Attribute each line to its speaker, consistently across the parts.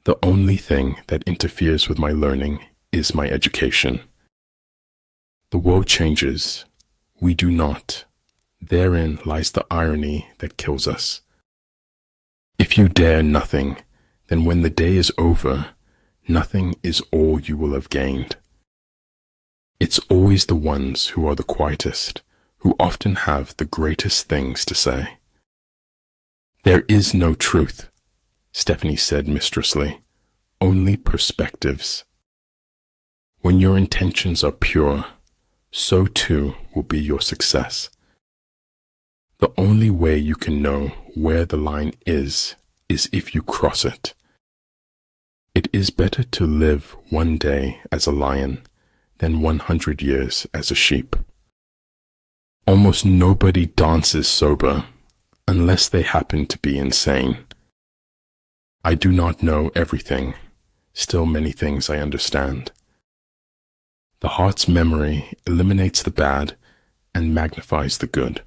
Speaker 1: The only thing that interferes with my learning is my education. The world changes. We do not. Therein lies the irony that kills us. If you dare nothing, then when the day is over, nothing is all you will have gained. It's always the ones who are the quietest, who often have the greatest things to say. There is no truth, Stephanie said mistressly, only perspectives. When your intentions are pure, so too will be your success. The only way you can know where the line is if you cross it. It is better to live one day as a lion than 100 years as a sheep. Almost nobody dances sober unless they happen to be insane. I do not know everything, still many things I understand. The heart's memory eliminates the bad and magnifies the good.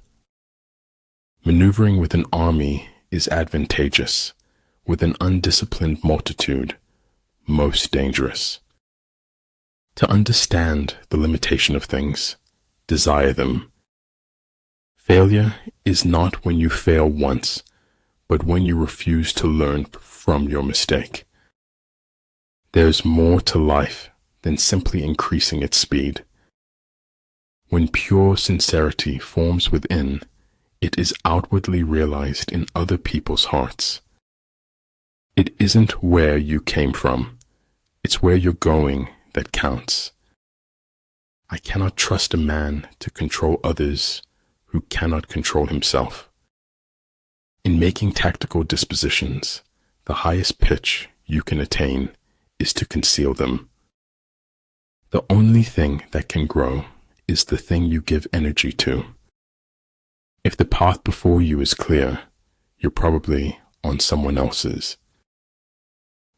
Speaker 1: Maneuvering with an army is advantageous, with an undisciplined multitude, most dangerous. To understand the limitation of things, desire them. Failure is not when you fail once, but when you refuse to learn from your mistake. There's more to life than simply increasing its speed. When pure sincerity forms within, it is outwardly realized in other people's hearts. It isn't where you came from, it's where you're going that counts. I cannot trust a man to control others who cannot control himself. In making tactical dispositions, the highest pitch you can attain is to conceal them. The only thing that can grow is the thing you give energy to. If the path before you is clear, you're probably on someone else's.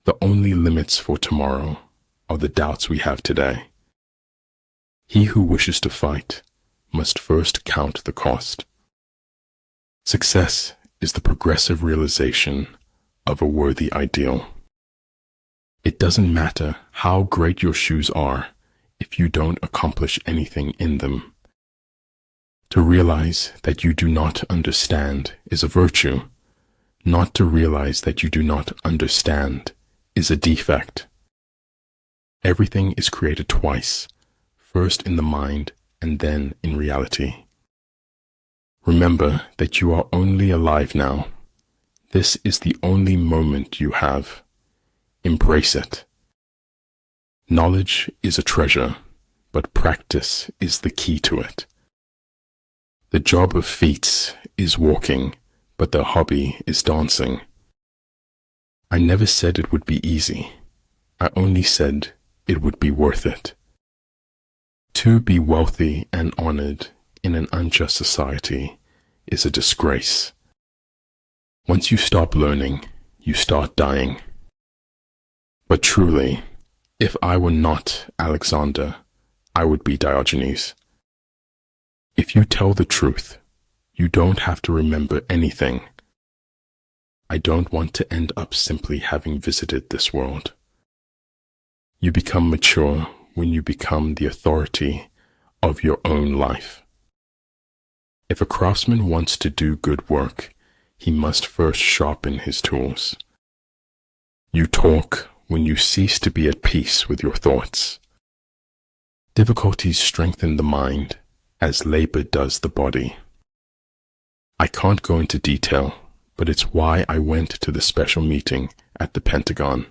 Speaker 1: The only limits for tomorrow are the doubts we have today. He who wishes to fight must first count the cost. Success is the progressive realization of a worthy ideal. It doesn't matter how great your shoes are if you don't accomplish anything in them. To realize that you do not understand is a virtue. Not to realize that you do not understand is a defect. Everything is created twice, first in the mind and then in reality. Remember that you are only alive now. This is the only moment you have. Embrace it. Knowledge is a treasure, but practice is the key to it. The job of feet is walking, but the hobby is dancing. I never said it would be easy. I only said it would be worth it. To be wealthy and honored in an unjust society is a disgrace. Once you stop learning, you start dying. But truly, if I were not Alexander, I would be Diogenes. If you tell the truth, you don't have to remember anything. I don't want to end up simply having visited this world. You become mature when you become the authority of your own life. If a craftsman wants to do good work, he must first sharpen his tools. You talk when you cease to be at peace with your thoughts. Difficulties strengthen the mind as labor does the body. I can't go into detail, but it's why I went to the special meeting at the Pentagon.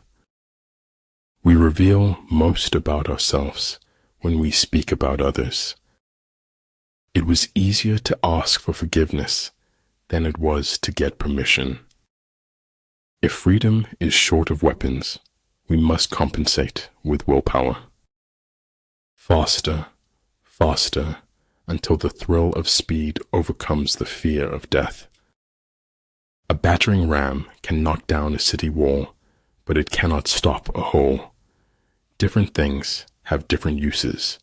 Speaker 1: We reveal most about ourselves when we speak about others. It was easier to ask for forgiveness than it was to get permission. If freedom is short of weapons, we must compensate with willpower. Faster, faster, until the thrill of speed overcomes the fear of death. A battering ram can knock down a city wall, but it cannot stop a hole. Different things have different uses.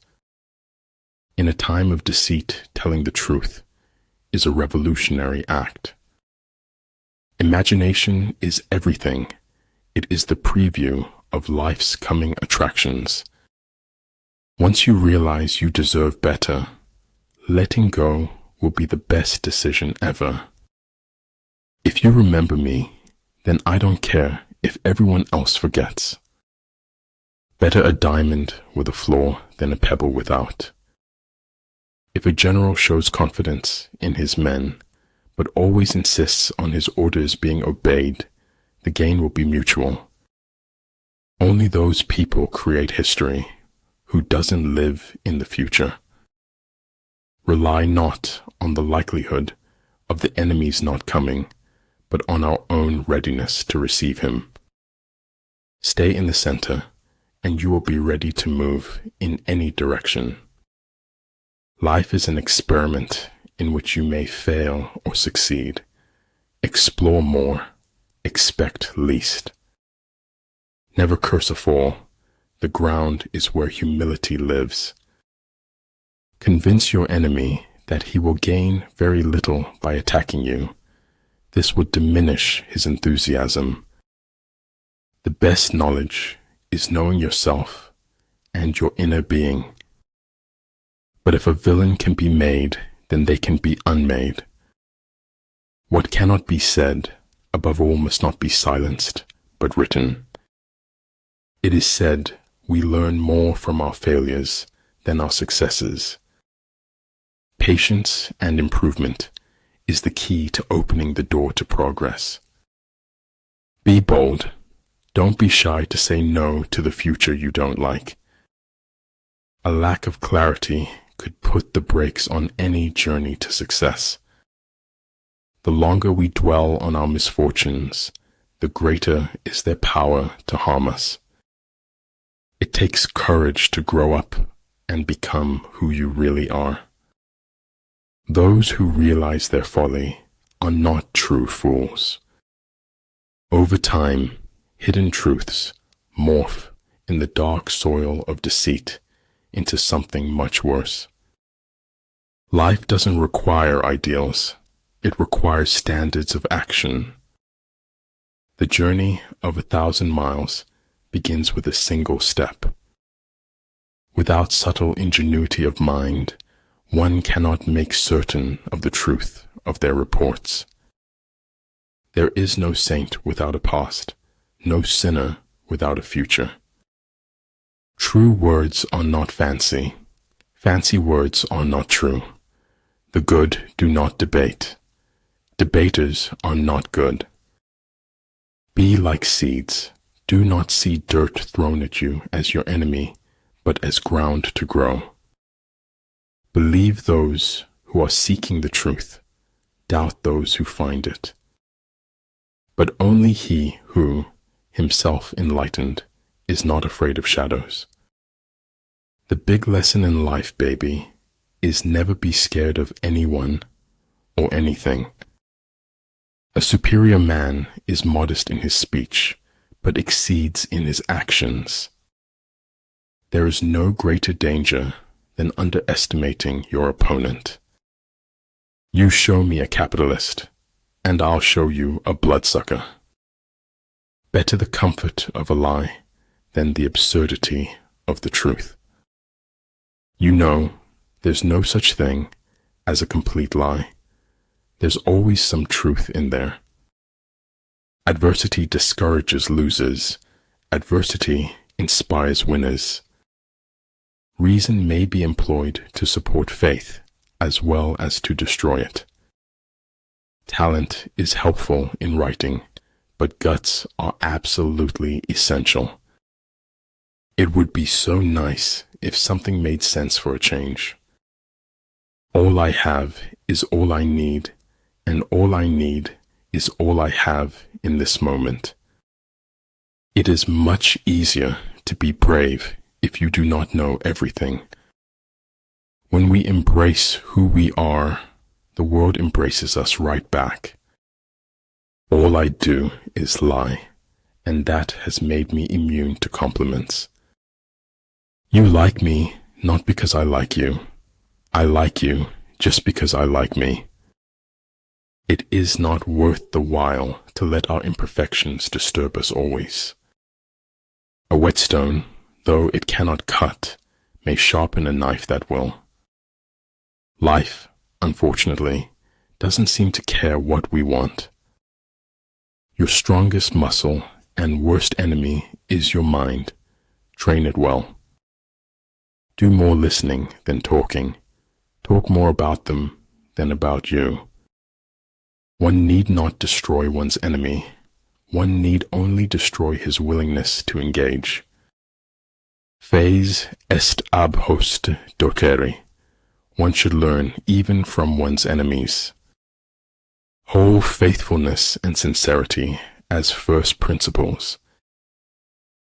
Speaker 1: In a time of deceit, telling the truth is a revolutionary act. Imagination is everything. It is the preview of life's coming attractions. Once you realize you deserve better, letting go will be the best decision ever. If you remember me, then I don't care if everyone else forgets. Better a diamond with a flaw than a pebble without. If a general shows confidence in his men, but always insists on his orders being obeyed, the gain will be mutual. Only those people create history who doesn't live in the future. Rely not on the likelihood of the enemy's not coming, but on our own readiness to receive him. Stay in the center, and you will be ready to move in any direction. Life is an experiment in which you may fail or succeed. Explore more, expect least. Never curse a fall. The ground is where humility lives. Convince your enemy that he will gain very little by attacking you. This would diminish his enthusiasm. The best knowledge is knowing yourself and your inner being. But if a villain can be made, then they can be unmade. What cannot be said, above all, must not be silenced, but written. It is said we learn more from our failures than our successes. Patience and improvement is the key to opening the door to progress. Be bold. Don't be shy to say no to the future you don't like. A lack of clarity could put the brakes on any journey to success. The longer we dwell on our misfortunes, the greater is their power to harm us. It takes courage to grow up and become who you really are. Those who realize their folly are not true fools. Over time, hidden truths morph in the dark soil of deceit into something much worse. Life doesn't require ideals. It requires standards of action. The journey of 1,000 miles begins with a single step. Without subtle ingenuity of mind, one cannot make certain of the truth of their reports. There is no saint without a past, no sinner without a future. True words are not fancy. Fancy words are not true. The good do not debate. Debaters are not good. Be like seeds. Do not see dirt thrown at you as your enemy, but as ground to grow. Believe those who are seeking the truth. Doubt those who find it. But only he who, himself enlightened, is not afraid of shadows. The big lesson in life, baby, is never be scared of anyone or anything. A superior man is modest in his speech, but exceeds in his actions. There is no greater danger than underestimating your opponent. You show me a capitalist, and I'll show you a bloodsucker. Better the comfort of a lie than the absurdity of the truth. You know, there's no such thing as a complete lie. There's always some truth in there. Adversity discourages losers. Adversity inspires winners. Reason may be employed to support faith as well as to destroy it. Talent is helpful in writing, but guts are absolutely essential. It would be so nice if something made sense for a change. All I have is all I need, and all I need is all I have in this moment. It is much easier to be brave if you do not know everything. When we embrace who we are, the world embraces us right back. All I do is lie, and that has made me immune to compliments. You like me not because I like you. I like you just because I like me. It is not worth the while to let our imperfections disturb us always. A whetstone, though it cannot cut, may sharpen a knife that will. Life, unfortunately, doesn't seem to care what we want. Your strongest muscle and worst enemy is your mind. Train it well. Do more listening than talking. Talk more about them than about you. One need not destroy one's enemy. One need only destroy his willingness to engage. Fes est ab host docere. One should learn even from one's enemies. Whole faithfulness and sincerity as first principles.